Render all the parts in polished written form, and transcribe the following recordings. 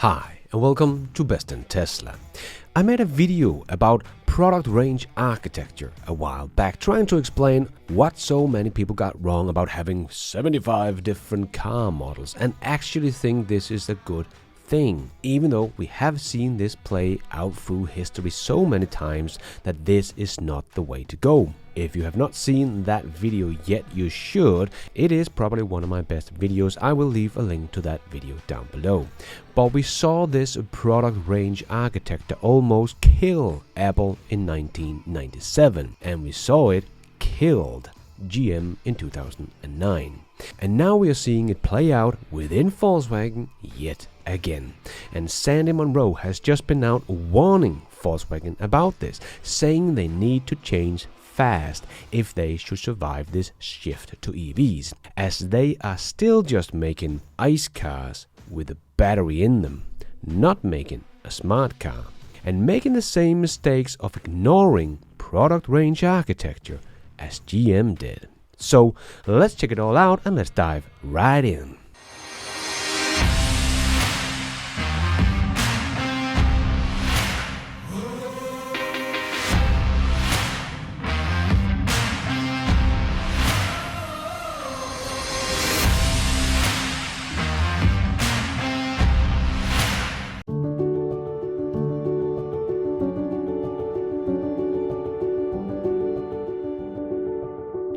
Hi and welcome to Best in Tesla. I made a video about product range architecture a while back trying to explain what so many people got wrong about having 75 different car models and actually think this is a good thing, even though we have seen this play out through history so many times that this is not the way to go. If you have not seen that video yet, you should. It is probably one of my best videos. I will leave a link to that video down below. But we saw this product range architecture almost kill Apple in 1997, and we saw it killed GM in 2009. And now we are seeing it play out within Volkswagen yet again. And Sandy Munro has just been out warning Volkswagen about this, saying they need to change fast if they should survive this shift to EVs, as they are still just making ICE cars with a battery in them, not making a smart car, and making the same mistakes of ignoring product range architecture as GM did. So let's check it all out and let's dive right in.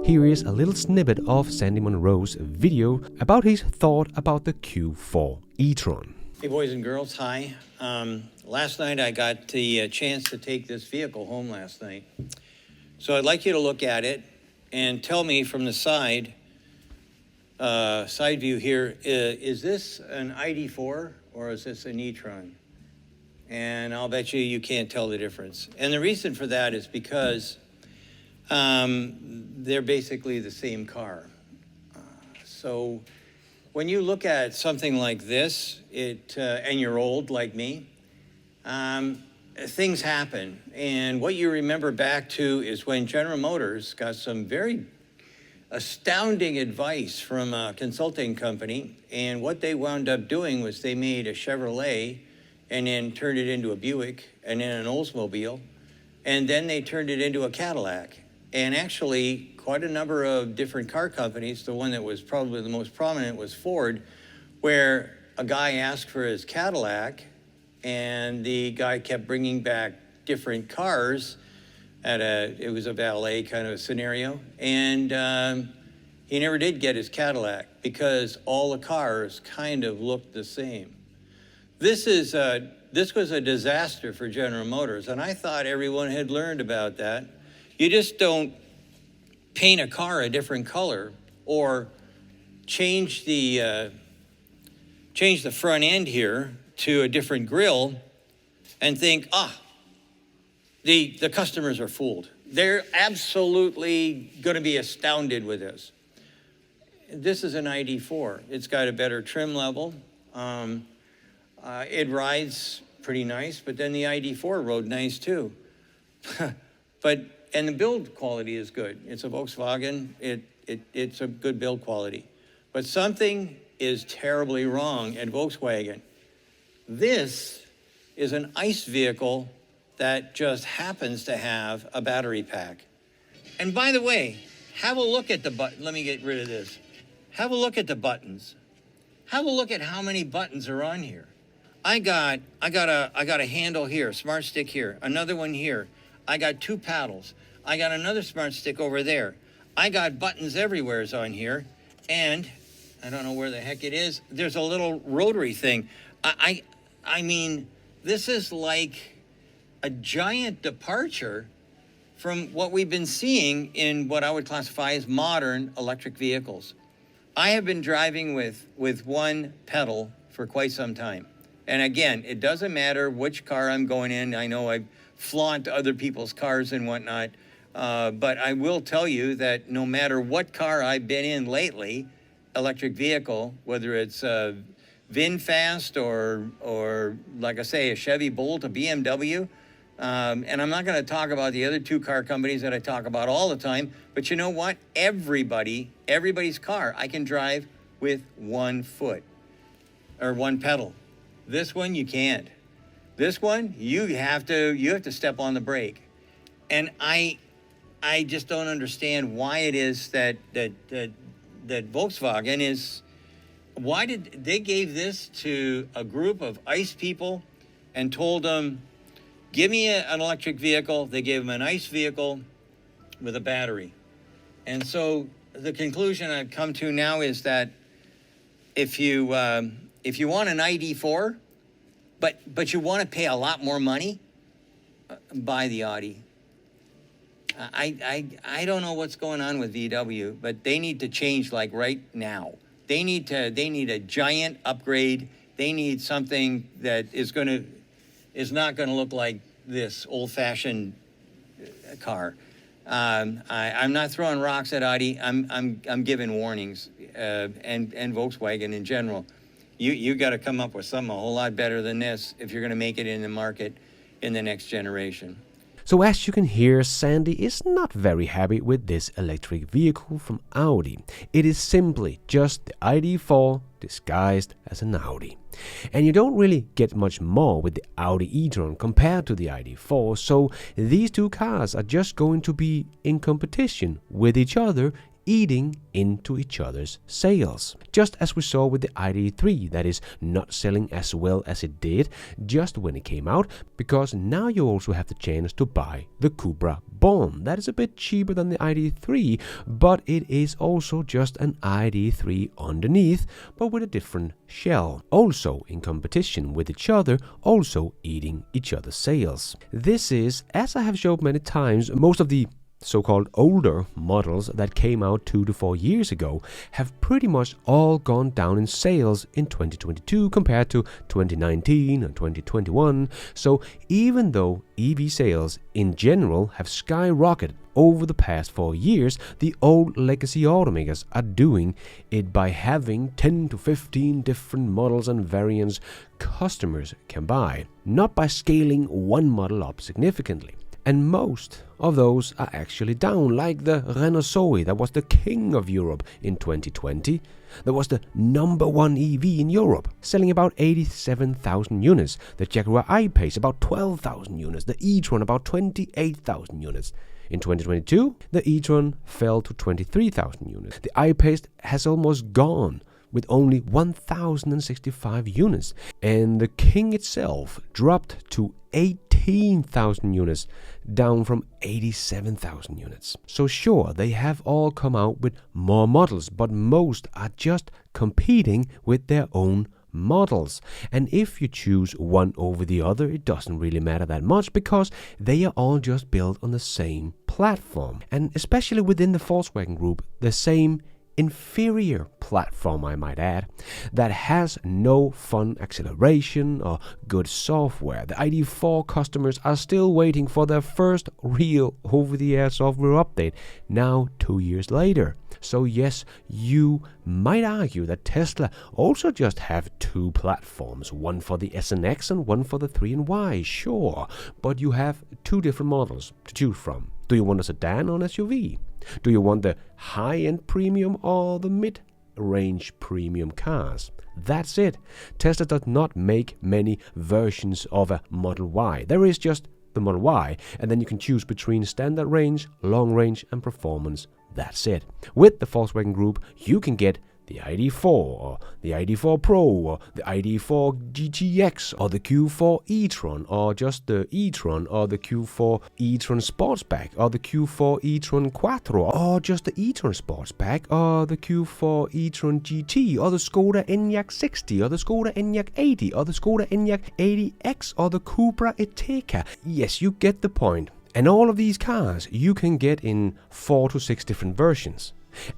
Here is a little snippet of Sandy Munro's video about his thought about the Q4 E-tron. Hey boys and girls, hi. Last night I got the chance to take this vehicle home last night. So I'd like you to look at it and tell me from the side view here, is this an ID4 or is this an E-tron? And I'll bet you can't tell the difference. And the reason for that is because they're basically the same car. So when you look at something like this, and you're old like me, things happen. And what you remember back to is when General Motors got some very astounding advice from a consulting company, and what they wound up doing was they made a Chevrolet and then turned it into a Buick and then an Oldsmobile, and then they turned it into a Cadillac. And actually, quite a number of different car companies, the one that was probably the most prominent was Ford, where a guy asked for his Cadillac, and the guy kept bringing back different cars it was a valet kind of a scenario, and he never did get his Cadillac because all the cars kind of looked the same. This was a disaster for General Motors, and I thought everyone had learned about that. You just don't paint a car a different color or change the front end here to a different grille and think, the customers are fooled. They're absolutely going to be astounded with this. This is an ID4. It's got a better trim level. It rides pretty nice, but then the ID4 rode nice too. And the build quality is good. It's a Volkswagen. It's a good build quality. But something is terribly wrong at Volkswagen. This is an ICE vehicle that just happens to have a battery pack. And by the way, have a look at the button. Let me get rid of this. Have a look at the buttons. Have a look at how many buttons are on here. I got a handle here, smart stick here, another one here. I got two paddles. I got another smart stick over there. I got buttons everywhere on here. And I don't know where the heck it is. There's a little rotary thing. I mean, this is like a giant departure from what we've been seeing in what I would classify as modern electric vehicles. I have been driving with one pedal for quite some time. And again, it doesn't matter which car I'm going in. I know I flaunt other people's cars and whatnot, but I will tell you that no matter what car I've been in lately, electric vehicle, whether it's VinFast or like I say, a Chevy Bolt, a BMW, and I'm not going to talk about the other two car companies that I talk about all the time, but you know what? Everybody's car I can drive with one foot or one pedal. This one, you can't. This one, you have to step on the brake. And I just don't understand why it is that Volkswagen is, why did they gave this to a group of ICE people and told them, give me an electric vehicle. They gave them an ICE vehicle with a battery. And so the conclusion I've come to now is that if you want an ID4, but you want to pay a lot more money, buy the Audi. I don't know what's going on with VW, but they need to change like right now. They need a giant upgrade. They need something that is not going to look like this old-fashioned car. I'm not throwing rocks at Audi. I'm giving warnings, and Volkswagen in general. You got to come up with something a whole lot better than this if you're going to make it in the market in the next generation. So as you can hear, Sandy is not very happy with this electric vehicle from Audi. It is simply just the ID4 disguised as an Audi. And you don't really get much more with the Audi e-tron compared to the ID4, so these two cars are just going to be in competition with each other, eating into each other's sales. Just as we saw with the ID3 that is not selling as well as it did just when it came out, because now you also have the chance to buy the Cupra Born. That is a bit cheaper than the ID3, but it is also just an ID3 underneath, but with a different shell. Also in competition with each other, also eating each other's sales. This is, as I have showed many times, most of the so-called older models that came out 2 to 4 years ago have pretty much all gone down in sales in 2022 compared to 2019 and 2021. So even though EV sales in general have skyrocketed over the past 4 years, the old legacy automakers are doing it by having 10 to 15 different models and variants customers can buy, not by scaling one model up significantly. And most of those are actually down, like the Renault Zoe that was the king of Europe in 2020. That was the #1 EV in Europe, selling about 87,000 units. The Jaguar I-Pace about 12,000 units. The E-tron about 28,000 units. In 2022, the E-tron fell to 23,000 units. The I-Pace has almost gone, with only 1,065 units. And the King itself dropped to 18,000 units, down from 87,000 units. So sure, they have all come out with more models, but most are just competing with their own models. And if you choose one over the other, it doesn't really matter that much, because they are all just built on the same platform. And especially within the Volkswagen group, the same inferior platform, I might add, that has no fun acceleration or good software. The ID4 customers are still waiting for their first real over-the-air software update, now 2 years later. So yes, you might argue that Tesla also just have two platforms, one for the S and X and one for the 3 and Y, sure, but you have two different models to choose from. Do you want a sedan or an SUV? Do you want the high-end premium or the mid-range premium cars? That's it. Tesla does not make many versions of a Model Y. There is just the Model Y, and then you can choose between standard range, long range, and performance. That's it. With the Volkswagen Group, you can get the ID4 or the ID4 Pro or the ID4 GTX or the Q4 e-tron or just the e-tron or the Q4 e-tron Sportsback or the Q4 e-tron Quattro or just the e-tron Sportsback or the Q4 e-tron GT or the Skoda Enyaq 60 or the Skoda Enyaq 80 or the Skoda Enyaq 80X or the Cupra Eteca. Yes, you get the point. And all of these cars you can get in 4 to 6 different versions.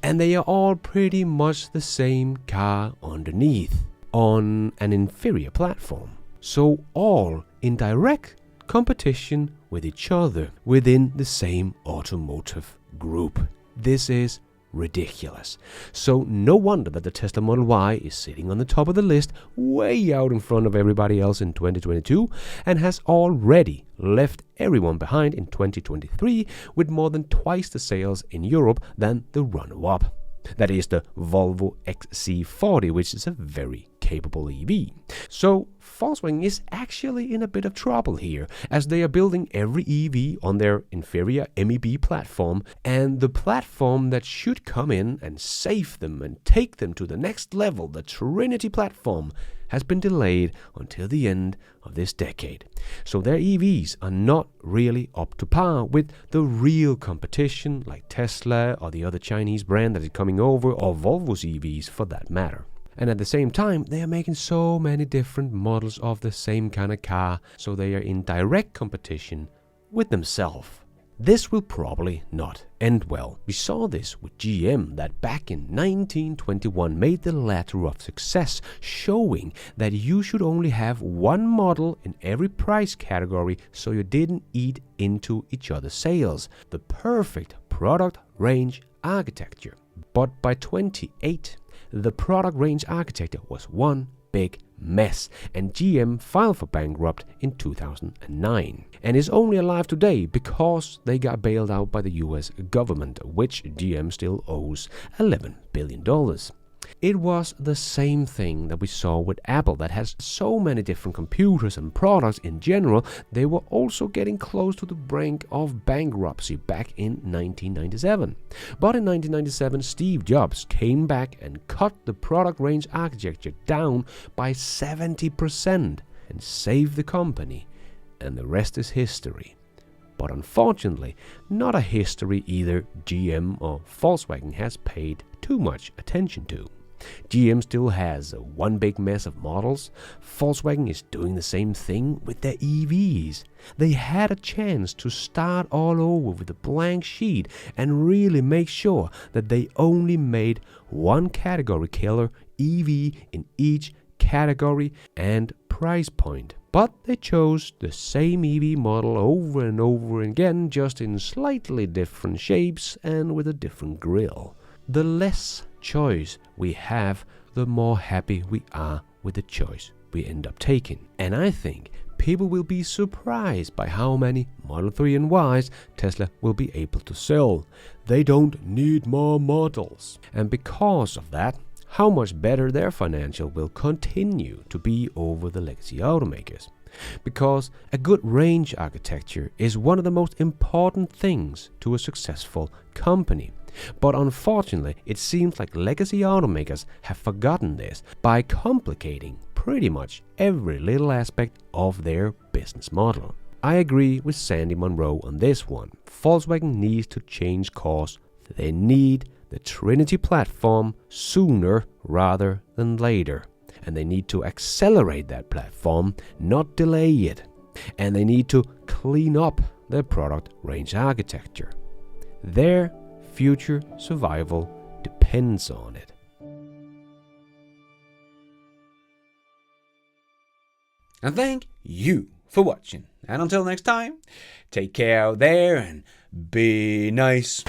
And they are all pretty much the same car underneath, on an inferior platform. So all in direct competition with each other within the same automotive group. This is ridiculous. So no wonder that the Tesla Model Y is sitting on the top of the list, way out in front of everybody else in 2022, and has already left everyone behind in 2023 with more than twice the sales in Europe than the runner-up. That is the Volvo XC40, which is a very capable EV. So Volkswagen is actually in a bit of trouble here, as they are building every EV on their inferior MEB platform, and the platform that should come in and save them and take them to the next level, the Trinity platform, has been delayed until the end of this decade. So their EVs are not really up to par with the real competition like Tesla or the other Chinese brand that is coming over, or Volvo's EVs for that matter. And at the same time, they are making so many different models of the same kind of car, so they are in direct competition with themselves. This will probably not end well. We saw this with GM that back in 1921 made the ladder of success, showing that you should only have one model in every price category so you didn't eat into each other's sales. The perfect product range architecture. But by 28, the product range architecture was one big mess, and GM filed for bankrupt in 2009 and is only alive today because they got bailed out by the US government, which GM still owes $11 billion. It was the same thing that we saw with Apple, that has so many different computers and products in general. They were also getting close to the brink of bankruptcy back in 1997. But in 1997, Steve Jobs came back and cut the product range architecture down by 70% and saved the company. And the rest is history. But unfortunately, not a history either GM or Volkswagen has paid too much attention to. GM still has one big mess of models. Volkswagen is doing the same thing with their EVs. They had a chance to start all over with a blank sheet and really make sure that they only made one category killer EV in each category and price point. But they chose the same EV model over and over again, just in slightly different shapes and with a different grille. The less choice we have, the more happy we are with the choice we end up taking. And I think people will be surprised by how many Model 3 and Ys Tesla will be able to sell. They don't need more models. And because of that, how much better their financial will continue to be over the legacy automakers. Because a good range architecture is one of the most important things to a successful company. But unfortunately, it seems like legacy automakers have forgotten this by complicating pretty much every little aspect of their business model. I agree with Sandy Munro on this one. Volkswagen needs to change course. They need the Trinity platform sooner rather than later. And they need to accelerate that platform, not delay it. And they need to clean up their product range architecture. Their future survival depends on it. And thank you for watching. And until next time, take care out there and be nice.